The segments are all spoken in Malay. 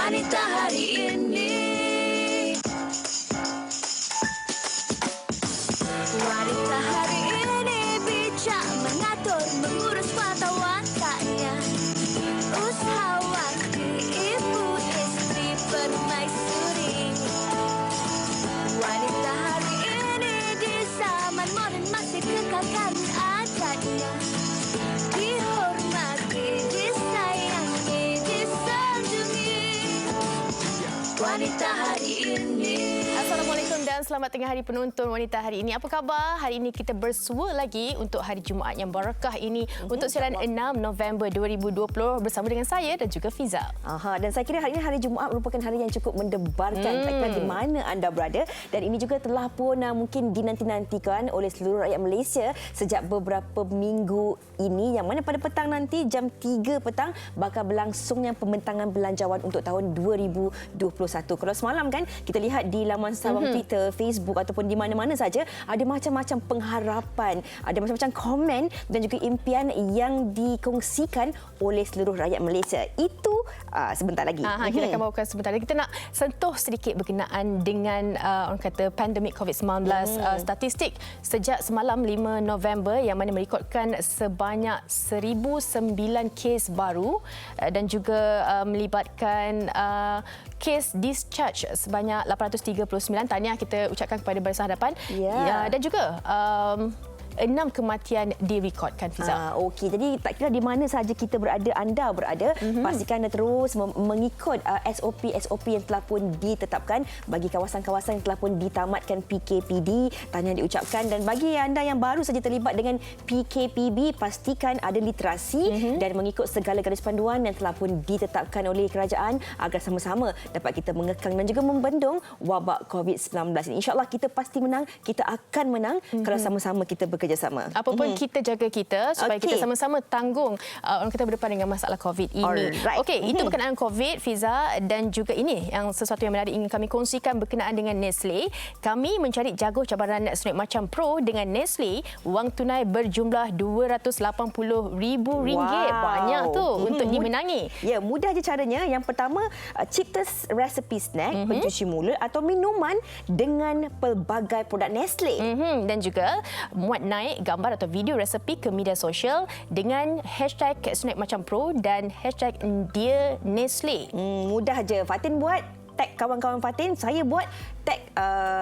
Wanita hari ini. Wanita hari ini bijak mengatur, mengurus mata wataknya. Usahawati, ibu, istri, permaisuri. Wanita hari ini di zaman modern masih kekalkan adatnya. Dihormati, disayangi, disanjungi. Wanita hari ini. Assalamualaikum dan selamat tengah hari penonton Wanita hari ini. Apa khabar? Hari ini kita bersua lagi untuk hari Jumaat yang barakah ini untuk siaran 6 November 2020 bersama dengan saya dan juga Fiza. Dan saya kira hari ini hari Jumaat merupakan hari yang cukup mendebarkan tak kira di mana anda berada, dan ini juga telah pun mungkin dinanti-nantikan oleh seluruh rakyat Malaysia sejak beberapa minggu ini, yang mana pada petang nanti jam 3 petang bakal berlangsungnya pembentangan belanjawan untuk tahun 2021. Kalau semalam kan kita lihat di laman sawang Twitter, Facebook ataupun di mana-mana saja ada macam-macam pengharapan, ada macam-macam komen dan juga impian yang dikongsikan oleh seluruh rakyat Malaysia. Itu sebentar lagi. Kita akan bawakan sebentar lagi. Kita nak sentuh sedikit berkenaan dengan orang kata pandemik COVID-19. Statistik sejak semalam 5 November yang mana merekodkan sebanyak 1009 kes baru dan juga melibatkan kes discharge sebanyak 839. Tahniah kita ucapkan kepada Barisan Hadapan. Dan juga 6 kematian direkodkan, Fiza. Okey, jadi tak kira di mana sahaja kita berada, anda berada, pastikan anda terus mengikut SOP yang telah pun ditetapkan bagi kawasan-kawasan yang telah pun ditamatkan PKPD. Tahniah diucapkan, dan bagi anda yang baru saja terlibat dengan PKPB, pastikan ada literasi dan mengikut segala garis panduan yang telah pun ditetapkan oleh kerajaan agar sama-sama dapat kita mengekang dan juga membendung wabak COVID-19 ini. InsyaAllah kita pasti menang, kita akan menang kalau sama-sama kita bekerjasama. Apapun kita jaga kita supaya kita sama-sama tanggung orang kita berdepan dengan masalah COVID ini. Okey, itu berkenaan COVID, Fiza, dan juga ini yang sesuatu yang menarik ingin kami kongsikan berkenaan dengan Nestle. Kami mencari jaguh cabaran Snack Macam Pro dengan Nestle. Wang tunai berjumlah RM280,000. Banyak tu untuk dimenangi. Ya, mudah je caranya. Yang pertama, cipta resepi snack, pencuci mulut atau minuman dengan pelbagai produk Nestle. Dan juga muat naik gambar atau video resepi ke media sosial dengan hashtag Snack Macam Pro dan hashtag Dear Nestle. Mudah je. Fatin buat, tag kawan-kawan Fatin, saya buat tag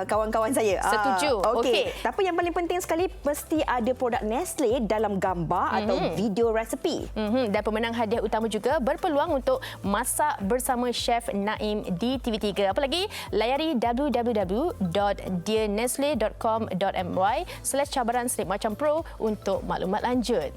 kawan-kawan saya. Setuju. Okey. Tapi yang paling penting sekali, mesti ada produk Nestle dalam gambar atau video resepi. Dan pemenang hadiah utama juga berpeluang untuk masak bersama Chef Naim di TV3. Apa lagi? Layari www.dearnestle.com.my/cabaran Snack Macam Pro untuk maklumat lanjut.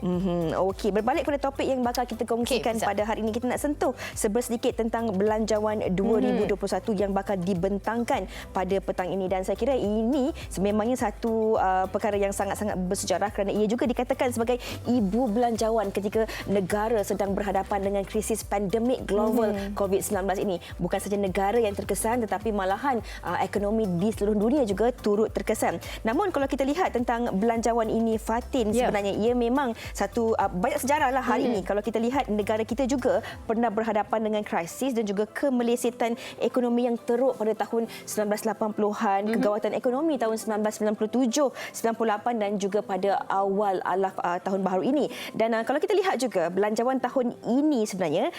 Okey, berbalik kepada topik yang bakal kita kongsikan pada hari ini, kita nak sentuh sedikit tentang belanjawan 2021 yang bakal dibentangkan pada petang ini, dan saya kira ini sememangnya satu perkara yang sangat-sangat bersejarah kerana ia juga dikatakan sebagai ibu belanjawan ketika negara sedang berhadapan dengan krisis pandemik global COVID-19 ini. Bukan saja negara yang terkesan, tetapi malahan ekonomi di seluruh dunia juga turut terkesan. Namun kalau kita lihat tentang belanjawan ini, Fatin, sebenarnya ia memang satu banyak sejarah lah hari ini. Kalau kita lihat negara kita juga pernah berhadapan dengan krisis dan juga kemelesetan ekonomi yang teruk pada tahun 1980-an, kegawatan ekonomi tahun 1997, 98 dan juga pada awal tahun baru ini. Dan kalau kita lihat juga belanjawan tahun ini sebenarnya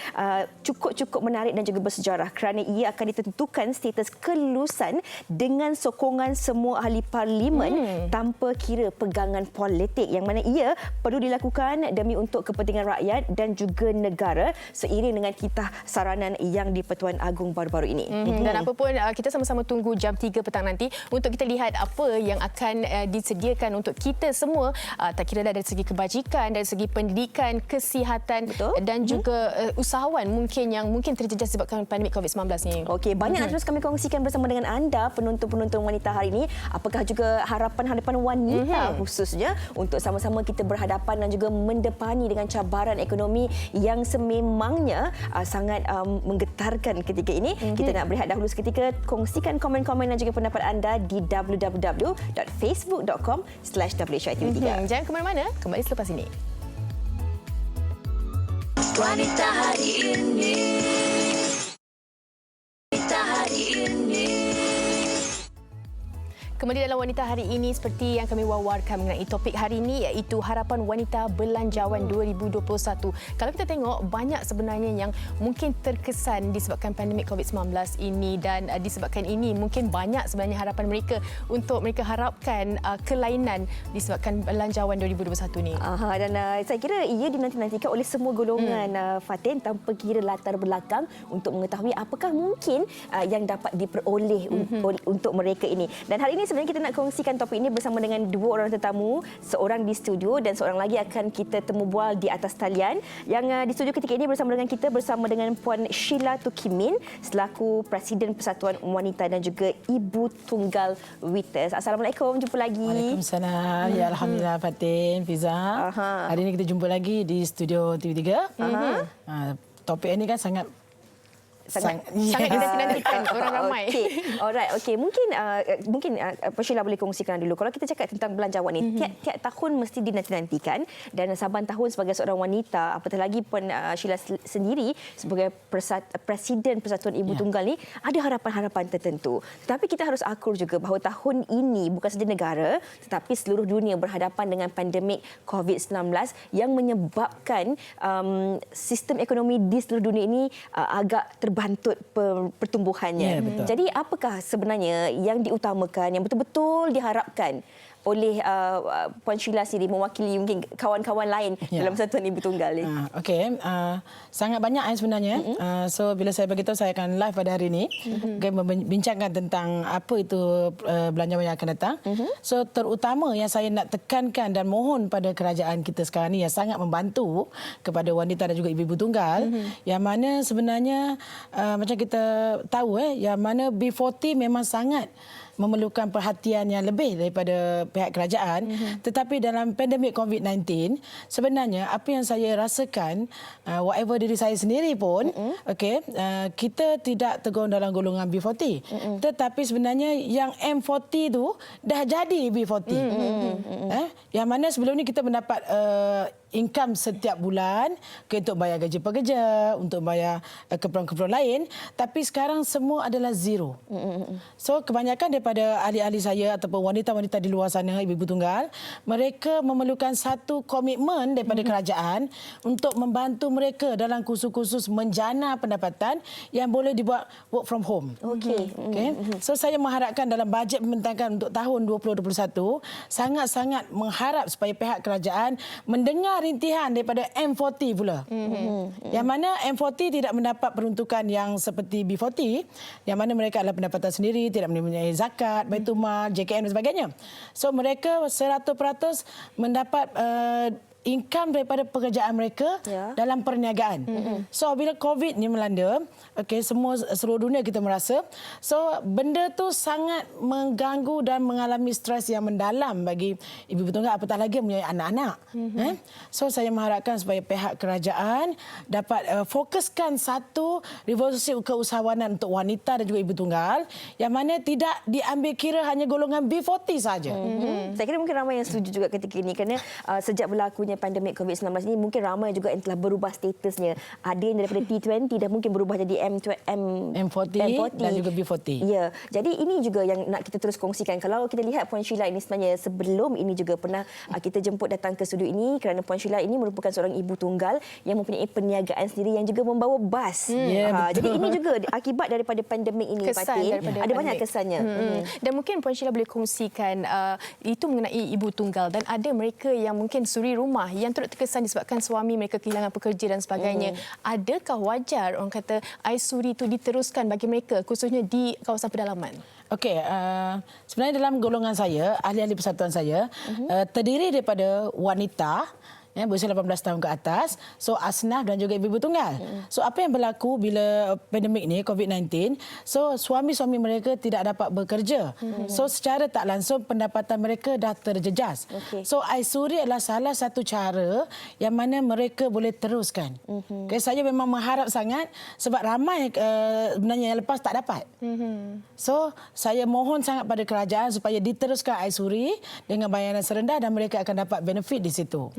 cukup menarik dan juga bersejarah kerana ia akan ditentukan status kelulusan dengan sokongan semua ahli parlimen tanpa kira pegangan politik, yang mana ia perlu dilakukan demi untuk kepentingan rakyat dan juga negara seiring dengan titah saranan yang di-Pertuan Agong baru-baru ini. Dan apa pun kita sama-sama tunggu jam 3 petang nanti untuk kita lihat apa yang akan disediakan untuk kita semua, tak kira dari segi kebajikan, dari segi pendidikan, kesihatan dan juga usahawan mungkin terjejas sebabkan pandemik COVID-19 ni. Okey, banyak nak terus kami kongsikan bersama dengan anda penonton-penonton Wanita hari ini. Apakah juga harapan-harapan wanita khususnya untuk sama-sama kita berhadapan dan juga mendepani dengan cabaran ekonomi yang sememangnya sangat menggetarkan ketika ini. Kita nak berehat dahulu seketika. Kongsikan komen-komen dan juga pendapat anda di www.facebook.com/WHITV3. Jangan ke mana-mana, kembali selepas ini. Wanita hari ini. Kembali dalam Wanita hari ini seperti yang kami wawarkan mengenai topik hari ini iaitu harapan wanita belanjawan 2021. Kalau kita tengok banyak sebenarnya yang mungkin terkesan disebabkan pandemik COVID-19 ini dan disebabkan ini mungkin banyak sebenarnya harapan mereka untuk mereka harapkan kelainan disebabkan belanjawan 2021 ni. Dan saya kira ia dinanti-nantikan oleh semua golongan Fatin tanpa kira latar belakang untuk mengetahui apakah mungkin yang dapat diperoleh untuk mereka ini. Dan hari ini sebenarnya kita nak kongsikan topik ini bersama dengan dua orang tetamu, seorang di studio dan seorang lagi akan kita temu bual di atas talian. Yang di studio ketika ini bersama dengan kita bersama dengan Puan Sheila Tukimin selaku Presiden Persatuan Wanita dan juga Ibu Tunggal Wites. Assalamualaikum, jumpa lagi. Waalaikumsalam. Ya, alhamdulillah Fatin, Fiza. Hari ini kita jumpa lagi di studio TV3. Topik ini kan sangat dinantikan orang ramai. Alright, okey. Mungkin Puan Sheila boleh kongsikan dulu. Kalau kita cakap tentang belanjawan ni, tiap tahun mesti dinanti-nantikan dan saban tahun sebagai seorang wanita, apatah lagi Puan Sheila sendiri sebagai Presiden Persatuan Ibu Tunggal ni ada harapan-harapan tertentu. Tetapi kita harus akur juga bahawa tahun ini bukan saja negara tetapi seluruh dunia berhadapan dengan pandemik COVID-19 yang menyebabkan sistem ekonomi di seluruh dunia ini agak terbantut pertumbuhannya. Jadi apakah sebenarnya yang diutamakan, yang betul-betul diharapkan oleh Puan Sheila sendiri mewakili mungkin kawan-kawan lain dalam Persatuan Ibu Tunggal ni? Okey, sangat banyak sebenarnya. So bila saya beritahu saya akan live pada hari ini, membincangkan tentang apa itu belanjawan yang akan datang. So terutama yang saya nak tekankan dan mohon pada kerajaan kita sekarang ni yang sangat membantu kepada wanita dan juga ibu-ibu tunggal, yang mana sebenarnya macam kita tahu yang mana B40 memang sangat memerlukan perhatian yang lebih daripada pihak kerajaan. Tetapi dalam pandemik COVID-19, sebenarnya apa yang saya rasakan, whatever diri saya sendiri pun, kita tidak tergolong dalam golongan B40. Tetapi sebenarnya yang M40 tu dah jadi B40. Yang mana sebelum ni kita mendapat income setiap bulan untuk bayar gaji pekerja, untuk bayar keperluan-keperluan lain, tapi sekarang semua adalah zero. So kebanyakan daripada ahli-ahli saya ataupun wanita-wanita di luar sana, ibu-ibu tunggal, mereka memerlukan satu komitmen daripada kerajaan untuk membantu mereka dalam kursus-kursus menjana pendapatan yang boleh dibuat work from home. So saya mengharapkan dalam bajet pembentangkan untuk tahun 2021 sangat-sangat mengharap supaya pihak kerajaan mendengar rintihan daripada M40 pula. Yang mana M40 tidak mendapat peruntukan yang seperti B40, yang mana mereka adalah pendapatan sendiri, tidak mempunyai zakat, Baitulmal, JKM dan sebagainya. So mereka 100% mendapat income daripada pekerjaan mereka dalam perniagaan. So bila COVID ni melanda, seluruh dunia kita merasa, so benda tu sangat mengganggu dan mengalami stres yang mendalam bagi ibu-ibu tunggal, apatah lagi mempunyai anak-anak. So saya mengharapkan supaya pihak kerajaan dapat fokuskan satu revolusi keusahawanan untuk wanita dan juga ibu tunggal yang mana tidak diambil kira hanya golongan B40 saja. Saya kira mungkin ramai yang setuju juga ketika ini kerana sejak berlakunya pandemik COVID-19 ini mungkin ramai juga yang telah berubah statusnya. Ada yang daripada P20 dah mungkin berubah jadi M40 dan juga B40. Ya, jadi ini juga yang nak kita terus kongsikan. Kalau kita lihat Puan Sheila ini sebenarnya sebelum ini juga pernah kita jemput datang ke studio ini kerana Puan Sheila ini merupakan seorang ibu tunggal yang mempunyai perniagaan sendiri yang juga membawa bas. Jadi ini juga akibat daripada pandemik ini, Fatin. Ada banyak kesannya. Dan mungkin Puan Sheila boleh kongsikan itu mengenai ibu tunggal dan ada mereka yang mungkin suri rumah yang turut terkesan disebabkan suami mereka kehilangan pekerja dan sebagainya. Adakah wajar orang kata aisuri itu diteruskan bagi mereka khususnya di kawasan pedalaman? Okey, sebenarnya dalam golongan saya, ahli-ahli persatuan saya, terdiri daripada wanita berusia 18 tahun ke atas, so asnaf dan juga ibu-ibu tunggal. So apa yang berlaku bila pandemik ni COVID-19, so suami-suami mereka tidak dapat bekerja. So secara tak langsung pendapatan mereka dah terjejas. So aisuri adalah salah satu cara yang mana mereka boleh teruskan. Saya memang mengharap sangat sebab ramai sebenarnya yang lepas tak dapat. So saya mohon sangat pada kerajaan supaya diteruskan aisuri dengan bayaran serendah dan mereka akan dapat benefit di situ.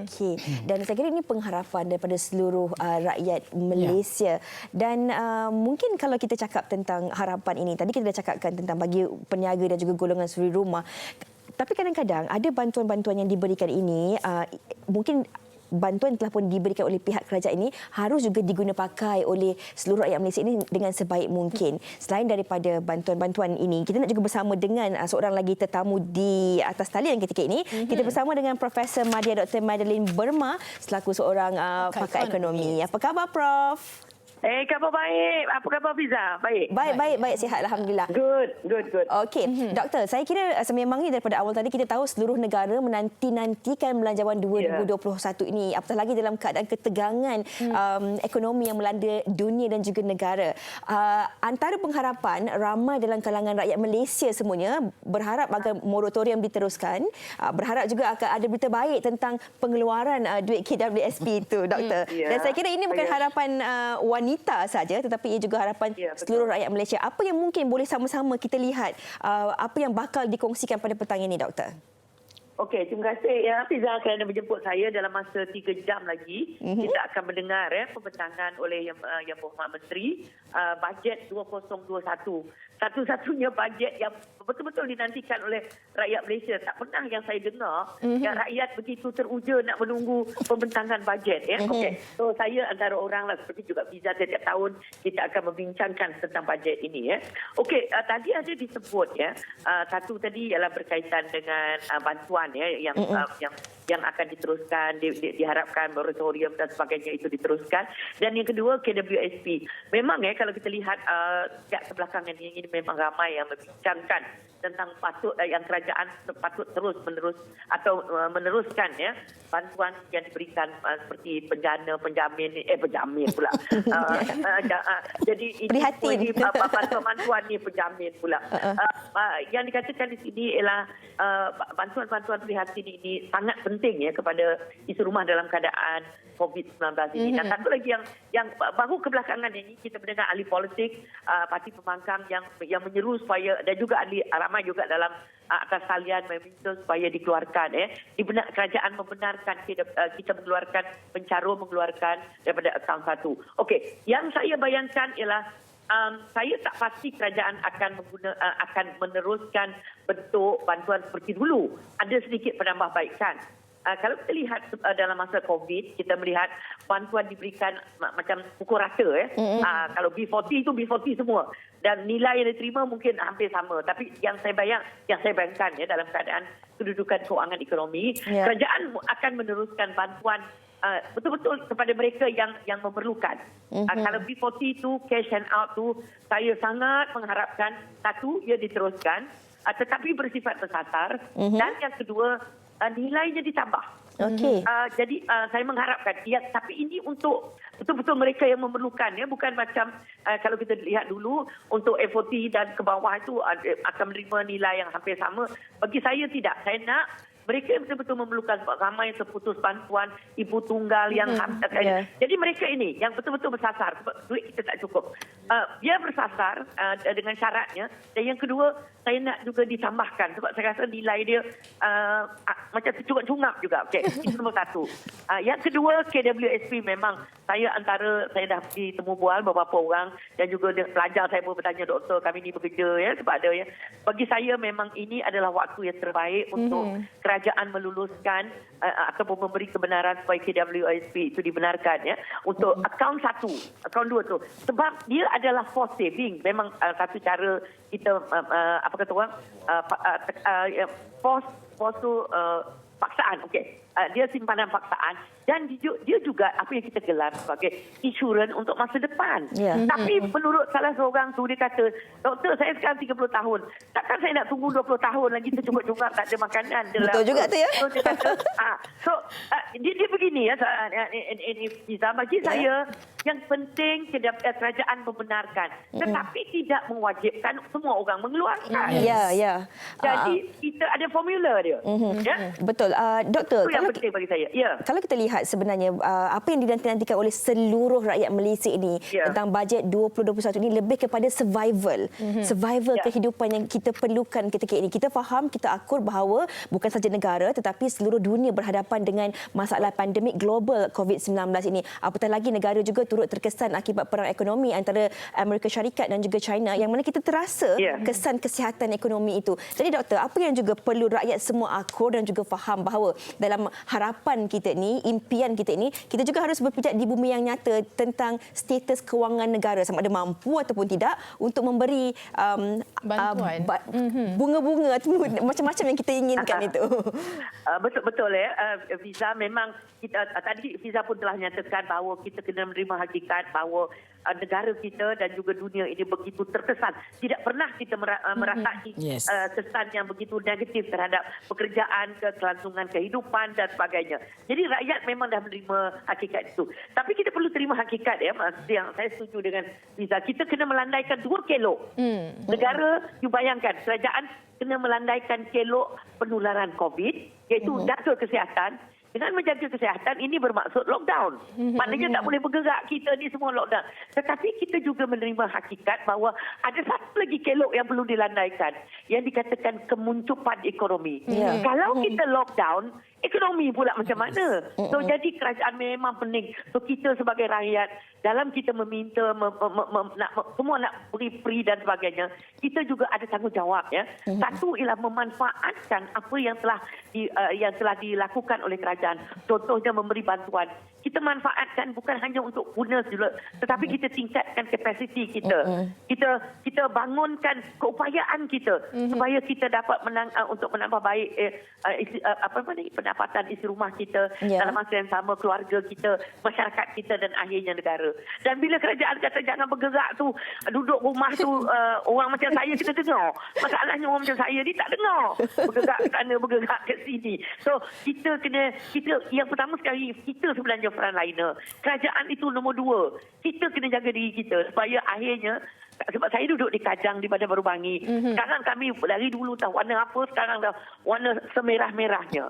Okey. Dan saya kira ini pengharapan daripada seluruh rakyat Malaysia. Dan mungkin kalau kita cakap tentang harapan ini, tadi kita dah cakapkan tentang bagi peniaga dan juga golongan suri rumah. Tapi kadang-kadang ada bantuan-bantuan yang diberikan ini, mungkin bantuan telah pun diberikan oleh pihak kerajaan ini harus juga diguna pakai oleh seluruh rakyat Malaysia ini dengan sebaik mungkin. Selain daripada bantuan-bantuan ini, kita nak juga bersama dengan seorang lagi tetamu di atas talian ketika ini. Kita bersama dengan Profesor Madya Dr. Madeline Burma selaku seorang pakar ekonomi. Apa khabar, Prof? Khabar baik. Apa khabar Fiza? Baik. Baik, sihat alhamdulillah. Good. Okey, doktor, saya kira sememangnya daripada awal tadi kita tahu seluruh negara menanti-nantikan Belanjawan 2021 ini, apatah lagi dalam keadaan ketegangan ekonomi yang melanda dunia dan juga negara. Antara pengharapan ramai dalam kalangan rakyat Malaysia semuanya berharap agar moratorium diteruskan, berharap juga akan ada berita baik tentang pengeluaran duit KWSP itu, doktor. Dan saya kira ini bukan harapan wanita saja, tetapi ia juga harapan seluruh rakyat Malaysia. Apa yang mungkin boleh sama-sama kita lihat, apa yang bakal dikongsikan pada petang ini, doktor? Okey, terima kasih ya Fiza kerana menjemput saya. Dalam masa 3 jam lagi kita akan mendengar pembentangan oleh Yang Berhormat Menteri bajet 2021. Satu-satunya bajet yang betul-betul dinantikan oleh rakyat Malaysia. Tak pernah yang saya dengar yang rakyat begitu teruja nak menunggu pembentangan bajet. Okey, so saya antara orang lah, seperti juga Fiza, setiap tahun kita akan membincangkan tentang bajet ini. Okey, tadi ada disebut satu tadi ialah berkaitan dengan bantuan yang akan diteruskan, diharapkan moratorium dan sebagainya itu diteruskan. Dan yang kedua KWSP. Memang kalau kita lihat sejak kebelakangan ini memang ramai yang membincangkan tentang yang kerajaan patut terus meneruskan bantuan yang diberikan seperti penjamin pula. Jadi prihatin. Bantuan ni penjamin pula. Yang dikatakan di sini ialah bantuan-bantuan prihatin ini sangat penting kepada isi rumah dalam keadaan COVID-19 ini. Dan satu lagi yang baru kebelakangan ini kita mendengar ahli politik, parti pembangkang yang menyeru supaya, dan juga ahli ramai juga dalam atas talian meminta supaya dikeluarkan. Kerajaan membenarkan kita mengeluarkan daripada akaun satu. Okey, yang saya bayangkan ialah saya tak pasti kerajaan akan meneruskan bentuk bantuan seperti dulu. Ada sedikit penambahbaikan. Kalau kita lihat dalam masa COVID, kita melihat bantuan diberikan macam pukul rata. Kalau B40 itu B40 semua. Dan nilai yang diterima mungkin hampir sama. Tapi yang saya bayangkan dalam keadaan kedudukan kewangan ekonomi, kerajaan akan meneruskan bantuan betul-betul kepada mereka yang memerlukan. Kalau B40 itu cash hand out tu, saya sangat mengharapkan satu, ia diteruskan, tetapi bersifat bersasar, dan yang kedua nilainya ditambah. Okey. Jadi saya mengharapkan tapi ini untuk betul-betul mereka yang memerlukan, bukan macam kalau kita lihat dulu untuk F40 dan ke bawah itu akan menerima nilai yang hampir sama. Bagi saya tidak. Saya nak mereka yang betul-betul memerlukan, ramai yang terputus bantuan ibu tunggal yang jadi mereka ini yang betul-betul bersasar sebab duit kita tak cukup. Dia bersasar dengan syaratnya, dan yang kedua saya nak juga ditambahkan sebab saya rasa nilai dia macam tercungap-cungap juga. Okey, itu nombor satu. Yang kedua KWSP, memang saya dah bertemu bual beberapa orang dan juga pelajar saya pun bertanya, doktor kami ni bekerja sebab ada bagi saya memang ini adalah waktu yang terbaik untuk kerajaan meluluskan ataupun memberi kebenaran supaya KWSP itu dibenarkan untuk akaun satu, akaun dua tu, sebab dia adalah force saving. Memang satu cara kita force tu paksaan. Okey, dia simpanan paksaan, dan dia juga apa yang kita gelar sebagai insurans untuk masa depan. Tapi menurut salah seorang tu, dia kata, doktor saya sekarang 30 tahun, takkan saya nak tunggu 20 tahun lagi tercungap-cungap tak ada makanan. Betul juga tu So, dia kata, dia begini bagi saya yang penting kerajaan membenarkan, tetapi tidak mewajibkan semua orang mengeluarkan. Jadi kita ada formula dia. Betul. Doktor, kalau penting bagi saya. Ya. Kalau kita lihat sebenarnya apa yang dinanti-nantikan oleh seluruh rakyat Malaysia ini tentang bajet 2021 ini lebih kepada survival. Survival kehidupan yang kita perlukan ketika ini. Kita faham, kita akur bahawa bukan saja negara tetapi seluruh dunia berhadapan dengan masalah pandemik global COVID-19 ini. Apatah lagi negara juga turut terkesan akibat perang ekonomi antara Amerika Syarikat dan juga China yang mana kita terasa kesan kesihatan ekonomi itu. Jadi doktor, apa yang juga perlu rakyat semua akur dan juga faham bahawa dalam harapan kita ni, impian kita ini, kita juga harus berpijak di bumi yang nyata tentang status kewangan negara sama ada mampu ataupun tidak untuk memberi bantuan, bunga-bunga atau macam-macam yang kita inginkan itu. Betul ya. Visa memang kita tadi Visa pun telah nyatakan bahawa kita kena menerima hakikat bahawa negara kita dan juga dunia ini begitu terkesan. Tidak pernah kita merasai kesan yang begitu negatif terhadap pekerjaan, kelangsungan kehidupan dan sebagainya. Jadi rakyat memang dah menerima hakikat itu. Tapi kita perlu terima hakikat ya, yang saya setuju dengan Visa. Kita kena melandaikan 2 kelok. Negara, you bayangkan, kerajaan kena melandaikan kelok penularan COVID, iaitu jaga kesihatan. Dengan menjaga kesihatan ini bermaksud lockdown. Maknanya tak boleh bergerak, kita ni semua lockdown. Tetapi kita juga menerima hakikat bahawa ada satu lagi kelok yang perlu dilandaikan yang dikatakan kemuncupan ekonomi. Kalau kita lockdown, ekonomi pula macam mana? So jadi kerajaan memang pening. So kita sebagai rakyat dalam kita meminta semua nak beri free dan sebagainya, kita juga ada tanggungjawab ya. Satu ialah memanfaatkan apa yang telah dilakukan oleh kerajaan. Contohnya memberi bantuan. Kita manfaatkan bukan hanya untuk guna juga, tetapi kita tingkatkan kapasiti kita. Kita bangunkan keupayaan kita supaya kita dapat untuk menambah baik pendapatan isi rumah kita dalam masa yang sama, keluarga kita, masyarakat kita dan akhirnya negara. Dan bila kerajaan kata jangan bergerak tu, duduk rumah tu, orang macam saya kena dengar. Masalahnya orang macam saya ni tak dengar. Bergerak ke sana, bergerak ke sini. So kita yang pertama sekali, kita sebenarnya frontliner. Kerajaan itu nombor 2. Kita kena jaga diri kita supaya akhirnya, sebab saya duduk di Kajang di Bandar Baru Bangi. Sekarang kami dari dulu tahu warna apa, sekarang dah warna semerah-merahnya.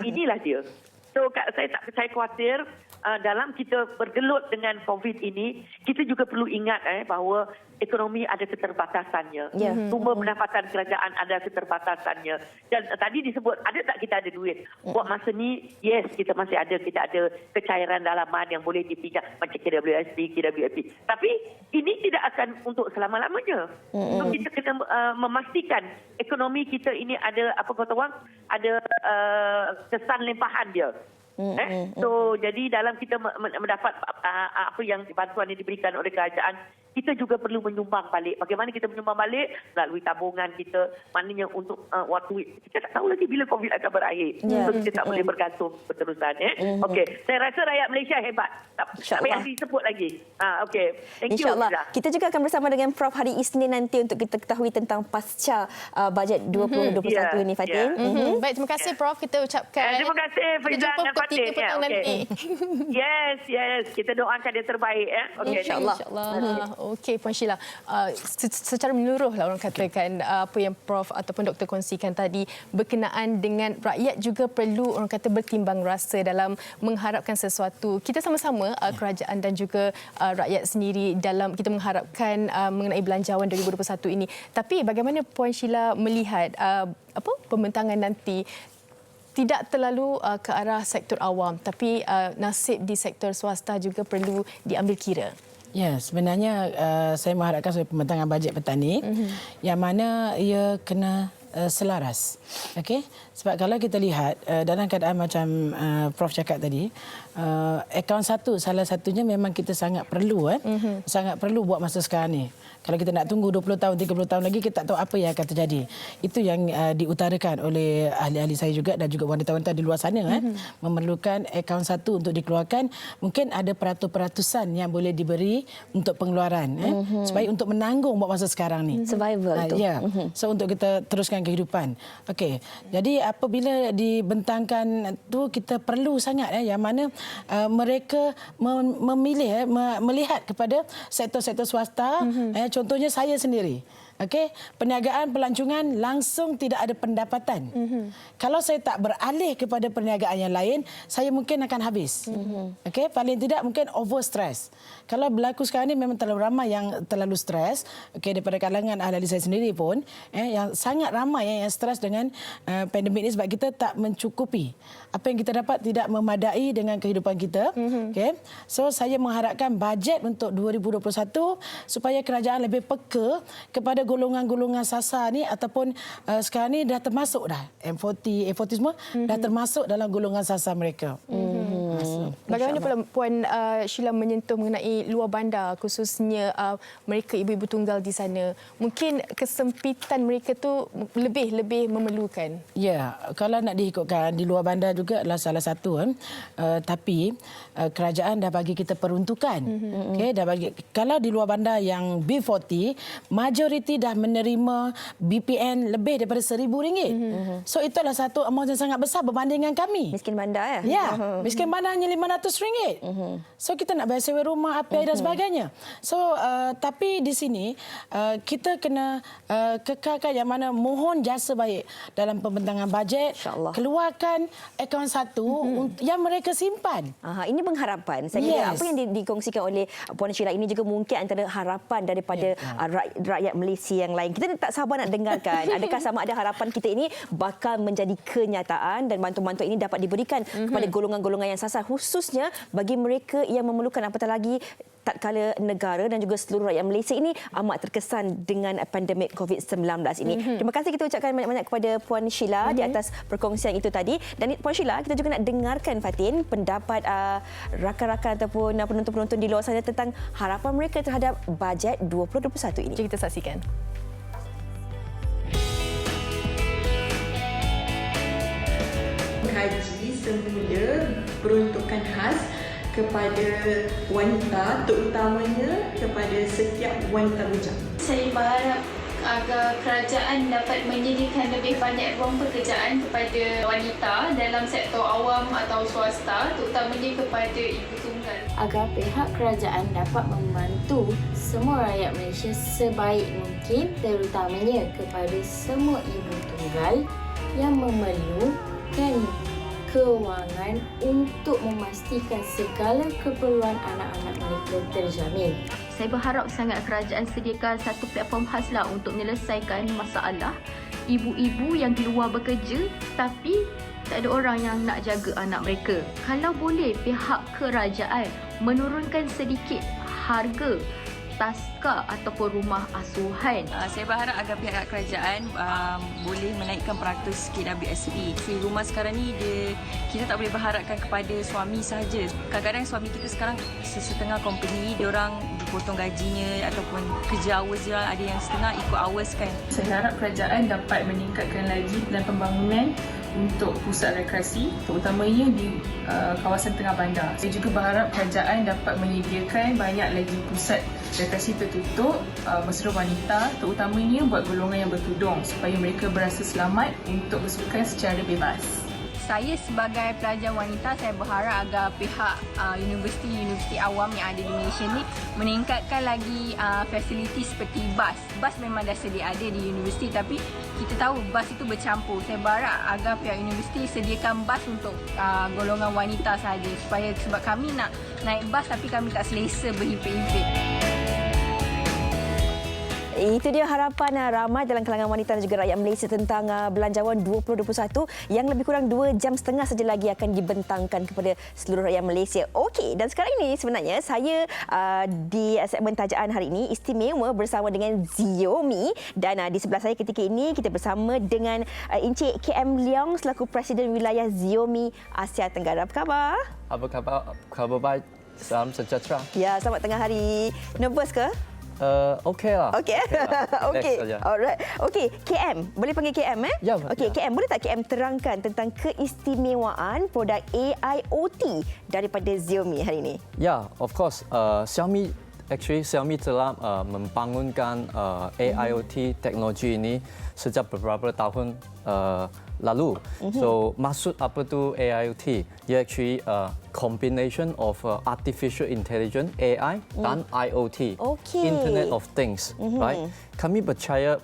Inilah dia. So saya khawatir dalam kita bergelut dengan COVID ini, kita juga perlu ingat bahawa ekonomi ada keterbatasannya. Sumber pendapatan kerajaan ada keterbatasannya. Dan tadi disebut, ada tak kita ada duit? Buat masa ni, yes, kita masih ada. Kita ada kecairan dalaman yang boleh dipinjam macam KWSP. Tapi ini tidak akan untuk selama-lamanya. So kita kena memastikan ekonomi kita ini ada, apa kata orang, ada kesan limpahan dia. So jadi dalam kita mendapat apa yang bantuan yang diberikan oleh kerajaan, kita juga perlu menyumbang balik. Bagaimana kita menyumbang balik? Melalui tabungan kita, maknanya untuk waktu kita tak tahu lagi bila COVID akan berakhir. So kita tak boleh bergantung berterusan. Okey, saya rasa rakyat Malaysia hebat. Tak payah disebut lagi. Okey, thank you. InsyaAllah. Kita juga akan bersama dengan Prof hari Isnin nanti untuk kita ketahui tentang pasca bajet 2021 ini, Fatin. Baik, terima kasih Prof. Kita ucapkan terima kasih Faizal dan Fatin. Yes. Kita doakan dia terbaik. Okay, InsyaAllah. Okey, Puan Sheila. Secara menyeluruh lah orang katakan apa yang Prof ataupun Doktor kongsikan tadi berkenaan dengan rakyat juga perlu orang kata bertimbang rasa dalam mengharapkan sesuatu. Kita sama-sama kerajaan dan juga rakyat sendiri dalam kita mengharapkan mengenai belanjawan 2021 ini. Tapi bagaimana Puan Sheila melihat pembentangan nanti tidak terlalu ke arah sektor awam, tapi nasib di sektor swasta juga perlu diambil kira? Ya, sebenarnya saya mengharapkan pembentangan bajet petani yang mana ia kena selaras. Okey, sebab kalau kita lihat dalam keadaan macam Prof cakap tadi, akaun satu salah satunya memang kita sangat perlu sangat perlu buat masa sekarang ni. Kalau kita nak tunggu 20 tahun, 30 tahun lagi, kita tak tahu apa yang akan terjadi. Itu yang diutarakan oleh ahli-ahli saya juga dan juga wanita-wanita di luar sana. Memerlukan akaun satu untuk dikeluarkan. Mungkin ada peratus-peratusan yang boleh diberi untuk pengeluaran. Supaya untuk menanggung buat masa sekarang ni. Survival tu. Ya. So untuk kita teruskan kehidupan. Okey. Jadi apabila dibentangkan tu, kita perlu sangat yang mana mereka memilih, melihat kepada sektor-sektor swasta. Contohnya saya sendiri. Okey, perniagaan pelancongan langsung tidak ada pendapatan. Kalau saya tak beralih kepada perniagaan yang lain, saya mungkin akan habis. Okey, paling tidak mungkin over stress. Kalau berlaku sekarang ni memang terlalu ramai yang terlalu stres. Okey, daripada kalangan ahli saya sendiri pun yang sangat ramai yang stres dengan pandemik ini sebab kita tak mencukupi. Apa yang kita dapat tidak memadai dengan kehidupan kita. Okey. So saya mengharapkan bajet untuk 2021 supaya kerajaan lebih peka kepada golongan-golongan sasar ni ataupun sekarang ni dah termasuk dah M40 semua dah termasuk dalam golongan sasar mereka. Bagaimana pula Puan Sheila menyentuh mengenai luar bandar khususnya mereka ibu-ibu tunggal di sana? Mungkin kesempitan mereka tu lebih memerlukan. Ya, kalau nak diikutkan di luar bandar juga adalah salah satu tapi kerajaan dah bagi kita peruntukan. Okey, dah bagi kalau di luar bandar yang B40 majoriti dah menerima BPN lebih daripada RM1,000. So itulah satu amount yang sangat besar berbanding dengan kami. Miskin bandar ya? Ya, miskin bandar hanya RM500. So kita nak bayar sewa rumah, api dan sebagainya. So tapi di sini kita kena kekalkan yang mana mohon jasa baik dalam pembentangan bajet, keluarkan akaun satu yang mereka simpan. Ini pengharapan. Saya kira apa yang dikongsikan oleh Puan Sheila ini juga mungkin antara harapan daripada rakyat Malaysia yang lain. Kita tak sabar nak dengarkan. Adakah sama ada harapan kita ini bakal menjadi kenyataan dan bantuan-bantuan ini dapat diberikan kepada golongan-golongan yang sasar, khususnya bagi mereka yang memerlukan, apatah lagi tatkala negara dan juga seluruh rakyat Malaysia ini amat terkesan dengan pandemik COVID-19 ini. Terima kasih kita ucapkan banyak-banyak kepada Puan Sheila di atas perkongsian itu tadi. Dan Puan Sheila, kita juga nak dengarkan Fatin pendapat rakan-rakan ataupun penonton-penonton di luar sana tentang harapan mereka terhadap bajet 2021 ini. Jom kita saksikan. Mengkaji semula peruntukan khas kepada wanita, terutamanya kepada setiap wanita bujang. Saya berharap agar kerajaan dapat menyediakan lebih banyak ruang pekerjaan kepada wanita dalam sektor awam atau swasta, terutamanya kepada ibu tunggal. Agar pihak kerajaan dapat membantu semua rakyat Malaysia sebaik mungkin, terutamanya kepada semua ibu tunggal yang memerlukan kewangan untuk memastikan segala keperluan anak-anak mereka terjamin. Saya berharap sangat kerajaan sediakan satu platform khaslah untuk menyelesaikan masalah ibu-ibu yang keluar bekerja tapi tak ada orang yang nak jaga anak mereka. Kalau boleh pihak kerajaan menurunkan sedikit harga taska ataupun rumah asuhan. Saya berharap agar pihak kerajaan boleh menaikkan peratus KWSP. Free rumah sekarang ni kita tak boleh berharapkan kepada suami sahaja. Kadang-kadang suami kita sekarang setengah company, diorang dipotong gajinya ataupun kerja hours dia ada yang setengah ikut hours kan. Saya harap kerajaan dapat meningkatkan lagi plan pembangunan untuk pusat rekreasi, terutamanya di kawasan tengah bandar. Saya juga berharap kerajaan dapat menyediakan banyak lagi pusat rekreasi tertutup bersama wanita, terutamanya buat golongan yang bertudung supaya mereka berasa selamat untuk bersukan secara bebas. Saya sebagai pelajar wanita, saya berharap agar pihak universiti-universiti awam yang ada di Malaysia ni meningkatkan lagi fasiliti seperti bas. Bas memang dah sedia ada di universiti tapi kita tahu bas itu bercampur. Saya berharap agar pihak universiti sediakan bas untuk golongan wanita sahaja sebab kami nak naik bas tapi kami tak selesa berhimpit-himpit. Itu dia harapan ramai dalam kalangan wanita dan juga rakyat Malaysia tentang Belanjawan 2021 yang lebih kurang 2 jam setengah saja lagi akan dibentangkan kepada seluruh rakyat Malaysia. Okey, dan sekarang ini sebenarnya saya di segmen tajaan hari ini istimewa bersama dengan Ziomi dan di sebelah saya ketika ini kita bersama dengan Encik KM Leong selaku Presiden Wilayah Ziomi Asia Tenggara. Apa khabar? Apa khabar? Khabar baik. Salam sejahtera. Ya, selamat tengah hari. Nervous ke? Okey lah. Okey. Okey. Alright. Okey, KM. Boleh panggil KM Ya. Okey, KM, boleh tak KM terangkan tentang keistimewaan produk AIoT daripada Xiaomi hari ini? Ya, of course. Xiaomi actually Xiaomi telah membangunkan AIoT teknologi ini sejak beberapa tahun lalu. So maksud apa tu AIoT? Dia actually combination of artificial intelligence (AI) dan IoT, Internet of Things, right? Kami percaya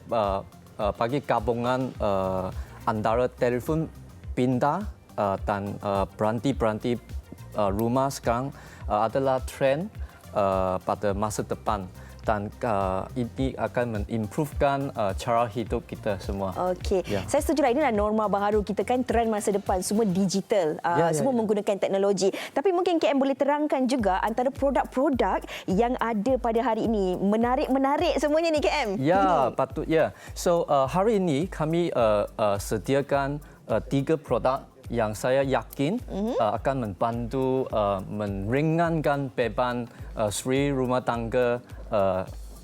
bagi gabungan antara telefon pintar dan peranti-peranti rumah sekarang adalah trend pada masa depan dan ini akan mengimprovekan cara hidup kita semua. Okey. Saya setuju lah, inilah norma baharu kita kan, trend masa depan semua digital, semua menggunakan teknologi. Tapi mungkin KM boleh terangkan juga antara produk-produk yang ada pada hari ini. Menarik semuanya ni KM. Ya, patut ya. So hari ini kami sediakan 3 produk yang saya yakin akan membantu meringankan beban suri rumah tangga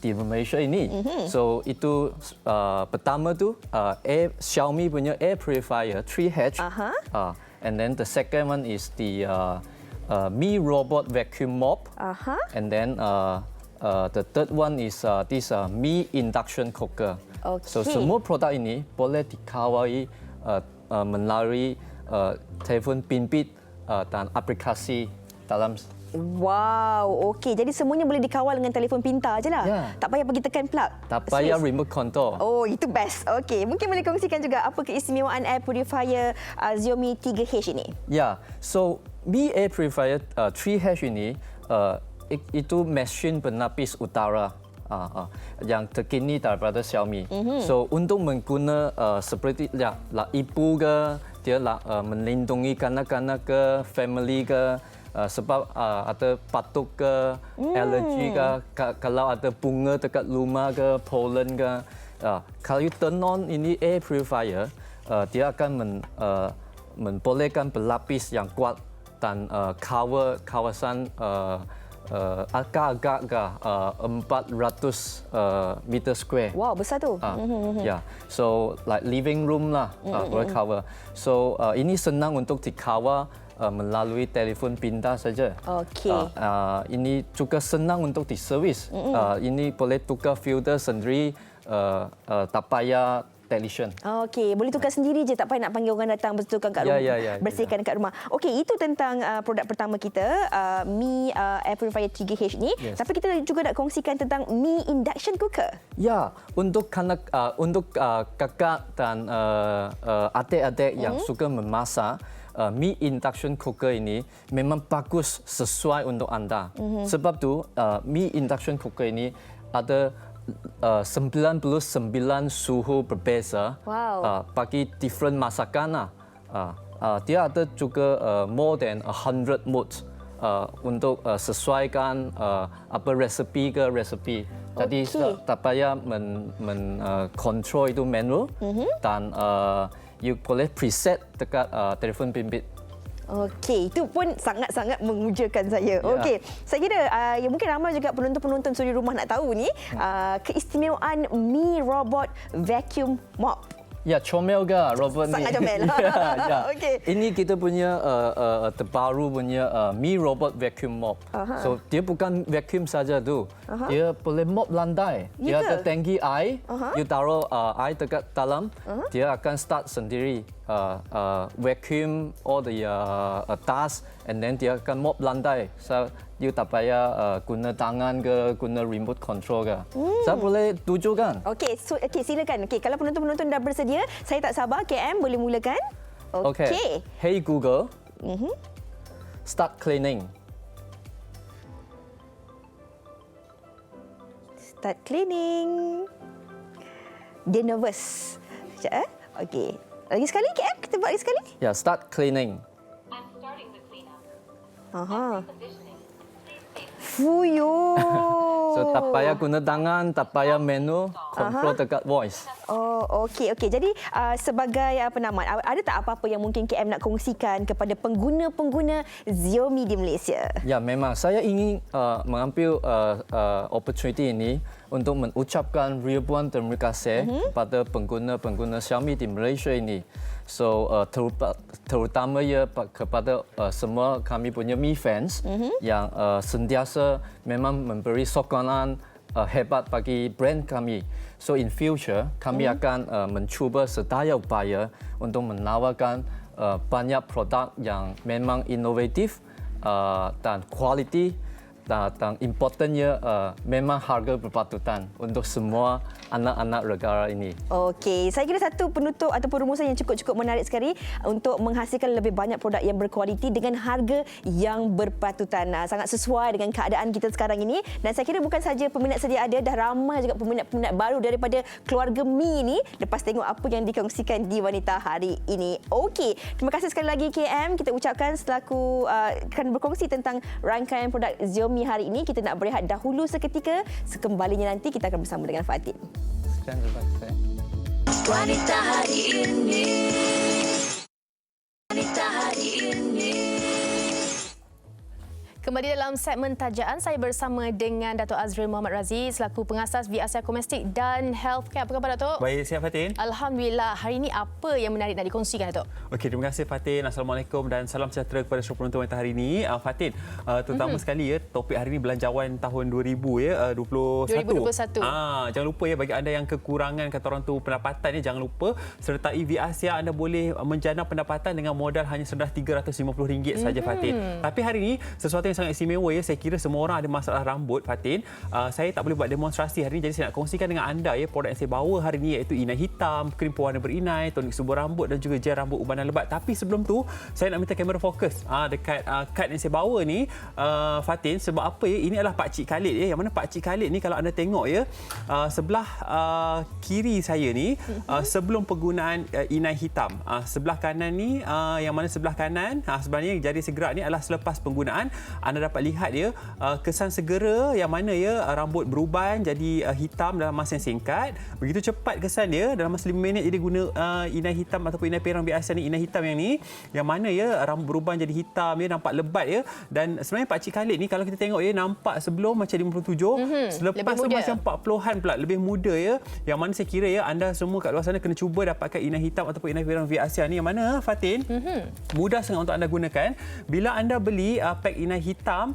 di Malaysia ini. So itu pertama tu Xiaomi punya air purifier 3H. And then the second one is the Mi Robot vacuum mop. And then the third one is this Mi induction cooker. So semua produk ini boleh dikawal melalui telefon bimbit dan aplikasi dalam. Wow, okey. Jadi semuanya boleh dikawal dengan telefon pintar je lah. Tak payah pergi tekan plug. Tak payah remote control. Oh, itu best. Okey, mungkin boleh kongsikan juga apa keistimewaan air purifier Xiaomi 3H ini? Ya, so Mi Air Purifier 3H ini itu mesin penapis udara yang terkini daripada Xiaomi. So untuk mengguna seperti ibu ke, dia melindungi kanak-kanak ke, family ke, sebab ada batuk ke, alergi ke, kalau ada bunga dekat rumah ke, pollen ke. Kalau you turn on ini air purifier, dia akan membolehkan berlapis yang kuat dan cover kawasan agak-agak 400 meter square. Wow, besar tu. Yeah, so like living room lah boleh cover. So ini senang untuk dikawal melalui telefon pintar saja. Okey. Ini juga senang untuk diservis. Ini boleh tukar filter sendiri, tak payah technician. Okey, boleh tukar sendiri je, tak payah nak panggil orang datang betulkan kat rumah, bersihkan kat rumah. Okey, itu tentang produk pertama kita, Mi Air Purifier 3H ni. Tapi kita juga nak kongsikan tentang Mi Induction Cooker. Ya, untuk kakak dan adik-adik yang suka memasak, Mi Induction Cooker ini memang bagus sesuai untuk anda. Sebab tu Mi Induction Cooker ini ada 99 suhu berbeza bagi different masakan. Dia ada juga more than 100 modes untuk sesuaikan apa resepi ke resepi. Jadi tak payah control itu menu dan you boleh preset dekat telefon bimbit. Okey, itu pun sangat-sangat mengujakan saya. Okey, saya kira ya mungkin ramai juga penonton-penonton suri rumah nak tahu ni keistimewaan Mi Robot Vacuum Mop. Ya, comel ke robot ni? Sangat comel. Okay. Ini kita punya terbaru punya Mi Robot Vacuum Mop. So dia bukan vacuum saja tu. Dia boleh mop lantai. Dia ada tangki air. You taruh air dekat dalam, dia akan start sendiri. Vacuum all the dust and then dia akan mop lantai. So you tak payah guna tangan ke, guna remote control ke. Saya boleh tunjukkan. Okey, silakan. Okey, kalau penonton-penonton dah bersedia, saya tak sabar. KM boleh mulakan? Okey. Hey Google. Start cleaning. Start cleaning. Dia nervous. Sekejap. Okey. Lagi sekali KM, kita buat lagi sekali. Ya, start cleaning. I'm starting the cleanup. Fuyo. So tak payah guna tangan, tak payah menu, control dekat voice. Oh, okey. Jadi sebagai penamat, ada tak apa-apa yang mungkin KM nak kongsikan kepada pengguna-pengguna Xiaomi di Malaysia? Ya, memang saya ingin mengambil opportunity ini untuk mengucapkan ribuan terima kasih kepada pengguna-pengguna Xiaomi di Malaysia ini. So terutama ya kepada semua kami punya Mi fans yang sentiasa memang memberi sokongan hebat bagi brand kami. So in future kami akan mencuba sedaya upaya untuk menawarkan banyak produk yang memang inovatif dan kualiti dan importantnya memang harga berpatutan untuk semua anak-anak negara ini. Okey, saya kira satu penutup ataupun rumusan yang cukup menarik sekali untuk menghasilkan lebih banyak produk yang berkualiti dengan harga yang berpatutan. Sangat sesuai dengan keadaan kita sekarang ini, dan saya kira bukan saja peminat sedia ada, dah ramai juga peminat-peminat baru daripada keluarga Mi ini lepas tengok apa yang dikongsikan di Wanita hari ini. Okey, terima kasih sekali lagi KM kita ucapkan selaku akan berkongsi tentang rangkaian produk Xiaomi hari ini. Kita nak berehat dahulu seketika. Sekembalinya nanti kita akan bersama dengan Fatin. Sekian terima kasih. Wanita hari ini. Wanita hari ini. Kembali dalam segmen tajaan, saya bersama dengan Dato' Azril Muhammad Razi selaku pengasas Viasya Komestik dan Healthcare. Apa khabar, Dato'? Baik, sihat Fatin. Alhamdulillah. Hari ini apa yang menarik nak dikongsikan, Dato'? Okey, terima kasih Fatin. Assalamualaikum dan salam sejahtera kepada seluruh penonton Wanita hari ini. Fatin, terutama sekali ya, topik hari ini belanjawan tahun 2021. Jangan lupa ya, bagi anda yang kekurangan kata orang tu pendapatan ya, jangan lupa sertai Viasya. Anda boleh menjana pendapatan dengan modal hanya serendah RM350 saja, Fatin. Tapi hari ini sesuatu yang sangat istimewa ya. Saya kira semua orang ada masalah rambut, Fatin. Saya tak boleh buat demonstrasi hari ini, jadi saya nak kongsikan dengan anda ya produk yang saya bawa hari ini, iaitu inai hitam, krim pewarna berinai, tonik subur rambut dan juga gel rambut ubanan lebat. Tapi sebelum tu saya nak minta kamera fokus dekat kad yang saya bawa ni, Fatin. Sebab apa ya? Ini adalah Pakcik Khalid ya. Yang mana Pakcik Khalid ni kalau anda tengok ya, sebelah kiri saya ni sebelum penggunaan inai hitam, sebelah kanan ni yang mana sebelah kanan sebenarnya jari segerak ni adalah selepas penggunaan. Anda dapat lihat ya kesan segera yang mana ya rambut beruban jadi hitam dalam masa yang singkat. Begitu cepat kesan dia, dalam masa 5 minit dia guna inai hitam ataupun inai perang biasa ni, inai hitam yang ni yang mana ya rambut beruban jadi hitam ya, nampak lebat ya. Dan sebenarnya Pakcik Khalid ni kalau kita tengok ya, nampak sebelum macam 57, selepas tu macam 40-an pula, lebih muda ya. Yang mana saya kira ya anda semua kat luar sana kena cuba dapatkan inai hitam ataupun inai perang biasa ni, yang mana Fatin mudah sangat untuk anda gunakan. Bila anda beli pack inai hitam,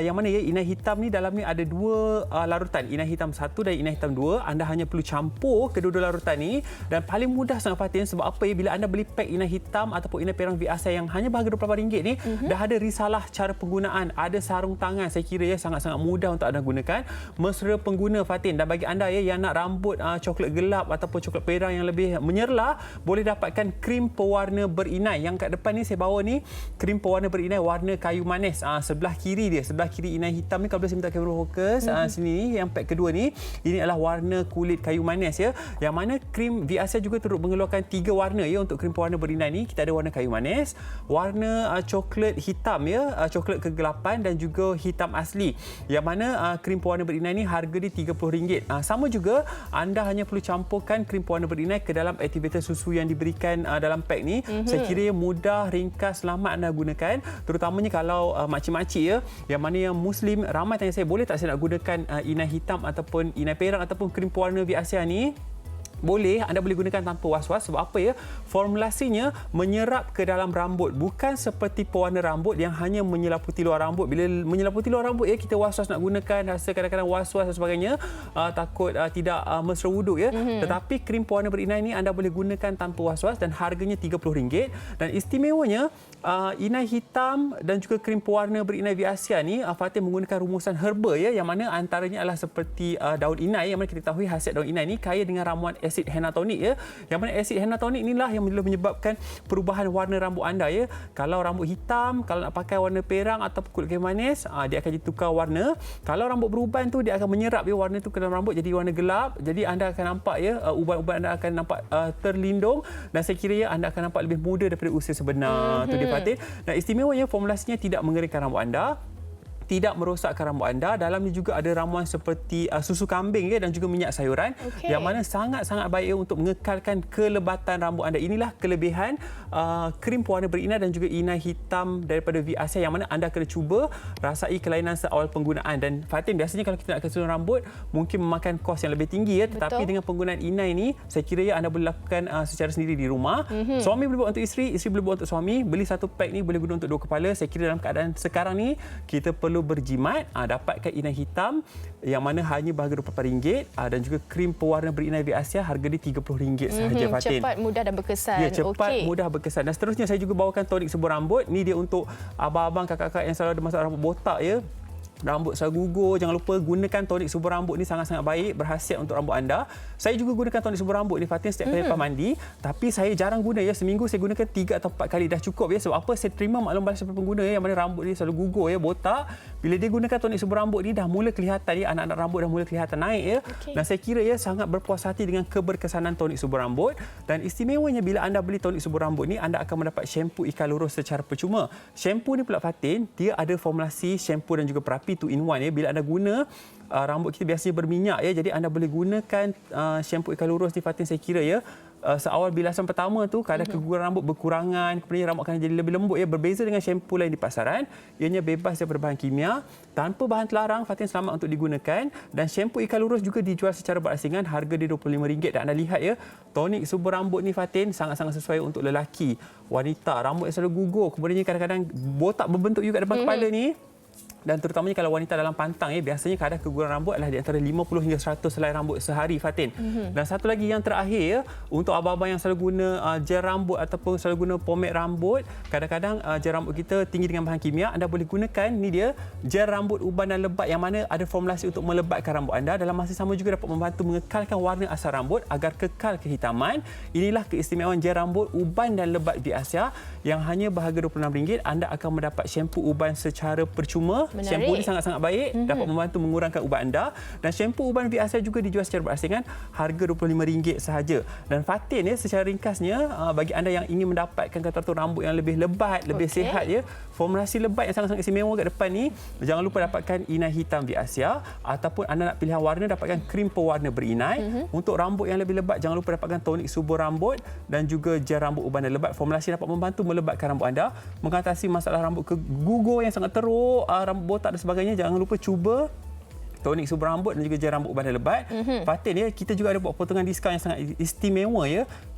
yang mana ya inai hitam ni dalam ni ada dua larutan, inai hitam 1 dan inai hitam 2. Anda hanya perlu campur kedua-dua larutan ni, dan paling mudah sangat Fatin. Sebab apa ya, bila anda beli pack inai hitam ataupun inai perang VAC yang hanya berharga RM28 ni, dah ada risalah cara penggunaan, ada sarung tangan. Saya kira ya sangat-sangat mudah untuk anda gunakan, mesra pengguna Fatin. Dan bagi anda ya yang nak rambut coklat gelap ataupun coklat perang yang lebih menyerlah, boleh dapatkan krim pewarna berinai. Yang kat depan ni saya bawa ni krim pewarna berinai warna kayu manis. Sebelah kiri dia, sebelah kiri inai hitam ni, kalau boleh saya minta kamera fokus sini ni, yang pack kedua ni, ini adalah warna kulit kayu manis ya. Yang mana krim VAC juga turut mengeluarkan 3 warna ya untuk krim pewarna berinai ni. Kita ada warna kayu manis, warna coklat hitam ya, coklat kegelapan dan juga hitam asli. Yang mana krim pewarna berinai ni harga dia RM30. Sama juga anda hanya perlu campurkan krim pewarna berinai ke dalam aktivator susu yang diberikan dalam pack ni. Saya kira mudah, ringkas, selamat anda gunakan. Terutamanya kalau makcik-makcik ya, yang mana yang Muslim, ramai tanya saya, boleh tak saya nak gunakan inai hitam ataupun inai perang ataupun krim pewarna VAC ni? Boleh, anda boleh gunakan tanpa was-was. Sebab apa ya? Formulasinya menyerap ke dalam rambut. Bukan seperti pewarna rambut yang hanya menyelaputi luar rambut. Bila menyelaputi luar rambut ya, kita was-was nak gunakan, rasa kadang-kadang was-was dan sebagainya, takut tidak mesra wuduk ya. Tetapi krim pewarna berinai ni anda boleh gunakan tanpa was-was dan harganya RM30. Dan istimewanya inai hitam dan juga krim pewarna berinai VAC ni, Fatin menggunakan rumusan herba ya, yang mana antaranya adalah seperti daun inai, yang mana kita tahu khasiat daun inai ni kaya dengan ramuan asid henna tonik ya. Yang mana asid henna tonik inilah yang boleh menyebabkan perubahan warna rambut anda ya. Kalau rambut hitam, kalau nak pakai warna perang atau kulit kayu manis, dia akan tukar warna. Kalau rambut beruban tu, dia akan menyerap ya warna tu ke dalam rambut jadi warna gelap. Jadi anda akan nampak ya, uban-uban anda akan nampak terlindung, dan saya kira ya anda akan nampak lebih muda daripada usia sebenar. Tu dia Fatin. Dan istimewanya formulasinya tidak mengeringkan rambut anda, tidak merosakkan rambut anda. Dalam ni juga ada ramuan seperti susu kambing dan juga minyak sayuran yang mana sangat-sangat baik untuk mengekalkan kelebatan rambut anda. Inilah kelebihan krim pewarna berinai dan juga inai hitam daripada V Asia yang mana anda kena cuba rasai kelainan seawal penggunaan. Dan Fatin, biasanya kalau kita nak keseluruhan rambut mungkin memakan kos yang lebih tinggi tetapi dengan penggunaan inai ni saya kira anda boleh lakukan secara sendiri di rumah. Suami boleh buat untuk isteri boleh buat untuk suami. Beli satu pack ni boleh guna untuk 2 kepala. Saya kira dalam keadaan sekarang ni kita perlu berjimat, dapatkan inai hitam yang mana hanya berharga RM28 dan juga krim pewarna berinai V Asia harga dia RM30 sahaja, Fatin. Cepat, mudah dan berkesan. Ya, cepat, mudah, berkesan. Dan seterusnya saya juga bawakan tonik subur rambut. Ni dia untuk abang-abang, kakak-kakak yang selalu ada masalah rambut botak rambut selalu gugur, jangan lupa gunakan tonik subur rambut ni, sangat-sangat baik, berkhasiat untuk rambut anda. Saya juga gunakan tonik subur rambut ni, Fatin, setiap kali lepas mandi, tapi saya jarang guna seminggu saya gunakan 3 atau 4 kali dah cukup sebab apa, saya terima maklum balas daripada pengguna yang mana rambut dia selalu gugur botak. Bila dia gunakan tonik subur rambut ni dah mula kelihatan anak-anak rambut dah mula kelihatan naik dan saya kira sangat berpuas hati dengan keberkesanan tonik subur rambut. Dan istimewanya bila anda beli tonik subur rambut ni, anda akan mendapat shampoo ikan lurus secara percuma. Shampoo ni pula, Fatin, dia ada formulasi shampoo dan juga perapi 2-in-1 Bila anda guna rambut kita biasanya berminyak jadi anda boleh gunakan shampoo ikan lurus ni, Fatin, saya kira seawal bilasan pertama tu kadar keguguran rambut berkurangan, kemudian rambut akan jadi lebih lembut berbeza dengan shampoo lain di pasaran. Ianya bebas daripada bahan kimia, tanpa bahan terlarang, Fatin, selamat untuk digunakan. Dan shampoo ikan lurus juga dijual secara berasingan, harga dia RM25. Dan anda lihat tonik subur rambut ni, Fatin, sangat-sangat sesuai untuk lelaki, wanita, rambut yang selalu gugur, kemudian kadang-kadang botak berbentuk juga depan kepala ni. Dan terutamanya kalau wanita dalam pantang biasanya kadar keguguran rambut adalah di antara 50 hingga 100 helai rambut sehari, Fatin. Dan satu lagi yang terakhir untuk abang-abang yang selalu guna gel rambut ataupun selalu guna pomade rambut, kadang-kadang gel rambut kita tinggi dengan bahan kimia, anda boleh gunakan ni dia gel rambut uban dan lebat yang mana ada formulasi untuk melebatkan rambut anda, dalam masa sama juga dapat membantu mengekalkan warna asal rambut agar kekal kehitaman. Inilah keistimewaan gel rambut uban dan lebat V Asia yang hanya berharga RM26. Anda akan mendapat shampoo uban secara percuma. Menarik. Shampoo ini sangat-sangat baik, dapat membantu mengurangkan uban anda. Dan shampoo uban V Asia juga dijual secara berasingan, harga RM25 sahaja. Dan Fatin, secara ringkasnya, bagi anda yang ingin mendapatkan kata-kata rambut yang lebih lebat, lebih sihat, formulasi lebat yang sangat-sangat istimewa kat depan ni, jangan lupa dapatkan inai hitam V Asia, ataupun anda nak pilihan warna, dapatkan krim pewarna berinai. Untuk rambut yang lebih lebat, jangan lupa dapatkan tonik subur rambut dan juga gel rambut uban dan lebat. Formulasi dapat membantu melebatkan rambut anda, mengatasi masalah rambut gugur yang sangat teruk, rambut botak dan sebagainya. Jangan lupa cuba tonik subur rambut dan juga gel rambut uban dan lebat. Fatin, kita juga ada buat potongan diskaun yang sangat istimewa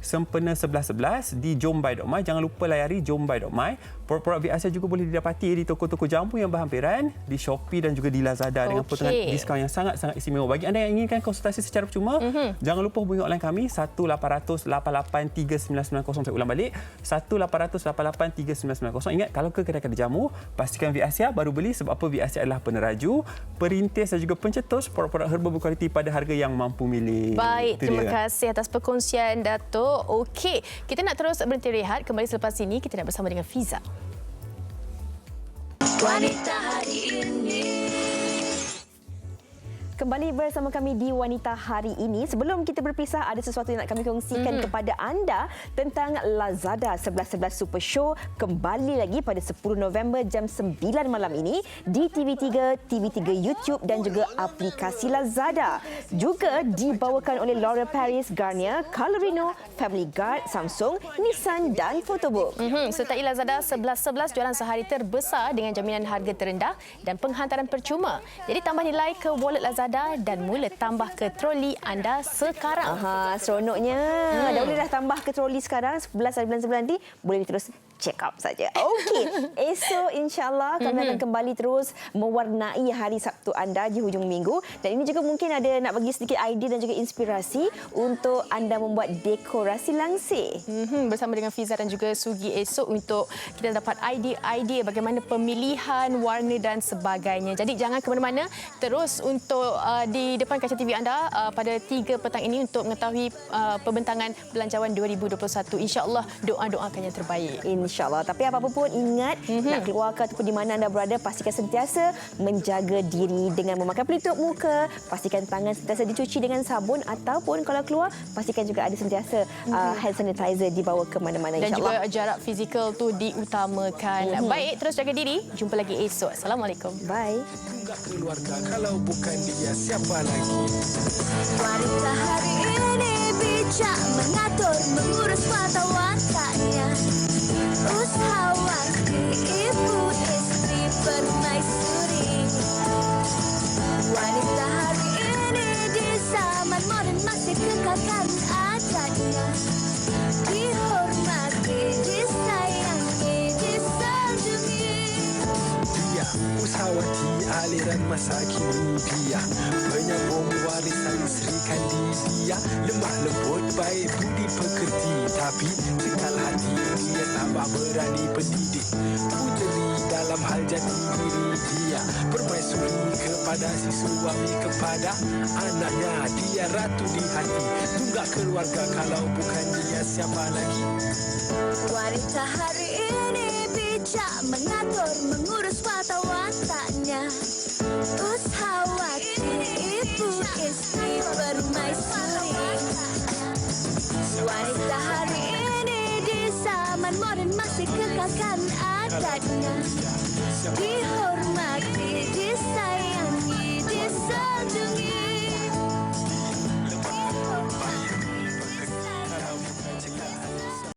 sempena 11.11 di jombai.my. Jangan lupa layari jombai.my. Produk-produk V Asia juga boleh didapati di toko-toko jamu yang berhampiran, di Shopee dan juga di Lazada dengan potongan diskaun yang sangat-sangat istimewa. Bagi anda yang inginkan konsultasi secara percuma, jangan lupa hubungi online kami 1-800-88-3990. Saya ulang balik, 1-800-88-3990. Ingat, kalau ke kedai-kedai jamu, pastikan V Asia baru beli sebab apa, V Asia adalah peneraju, perintis dan juga pencetus produk-produk herba berkualiti pada harga yang mampu milik. Baik, terima kasih atas perkongsian, Dato'. Okey, kita nak terus berhenti rehat. Kembali selepas ini, kita nak bersama dengan Fiza. Wanita hari ini. Kembali bersama kami di Wanita Hari Ini. Sebelum kita berpisah, ada sesuatu yang nak kami kongsikan kepada anda tentang Lazada 11.11 Super Show. Kembali lagi pada 10 November jam 9 malam ini di TV3, TV3 YouTube dan juga aplikasi Lazada. Juga dibawakan oleh L'Oreal Paris, Garnier, Colorino, Family Guard, Samsung, Nissan dan Photobook. Sertai Lazada 11.11 jualan sehari terbesar dengan jaminan harga terendah dan penghantaran percuma. Jadi tambah nilai ke wallet Lazada dan mula tambah ke troli anda sekarang. Seronoknya. Dah tambah ke troli sekarang. 11 hari bulan 9 nanti boleh terus check out saja. Okey. Esok insya-Allah kami akan kembali terus mewarnai hari Sabtu anda di hujung minggu, dan ini juga mungkin ada nak bagi sedikit idea dan juga inspirasi untuk anda membuat dekorasi langsir. Bersama dengan Fiza dan juga Sugi esok untuk kita dapat idea-idea bagaimana pemilihan warna dan sebagainya. Jadi jangan ke mana-mana, terus untuk di depan kaca TV anda pada 3 petang ini untuk mengetahui pembentangan Belanjawan 2021. InsyaAllah doa-doakan yang terbaik. InsyaAllah. Tapi apa-apa pun ingat, nak keluar ke ataupun di mana anda berada, pastikan sentiasa menjaga diri dengan memakai pelitup muka, pastikan tangan sentiasa dicuci dengan sabun ataupun kalau keluar, pastikan juga ada sentiasa hand sanitizer dibawa ke mana-mana, Dan insyaAllah. juga jarak fizikal tu diutamakan. Baik, terus jaga diri. Jumpa lagi esok. Assalamualaikum. Bye. Keluarga kalau bukan dia siapa lagi? Wanita hari ini bijak mengatur, mengurus mata wataknya. Usahawanti, ibu istri permaisuri. Wanita hari ini di zaman modern masih kekalkan adatnya. Dihormati, disayangi, disanjungi. Dia usahawati aliran masa kini, dia penyambung warisan Sri Kandi. Dia lemah lembut, baik budi pekerti, tapi kekal hati dia tambah berani pendidik. Puteri dalam hal jati diri, dia permaisuri kepada si suami, kepada anaknya. Dia ratu di hati, tunggak keluarga kalau bukan dia siapa lagi? Wanita hari ini bijak mengatur, mengurus mata wataknya. Ushawati, ibu istri permaisuri. Wanita hari ini di zaman modern masih kekalkan adatnya.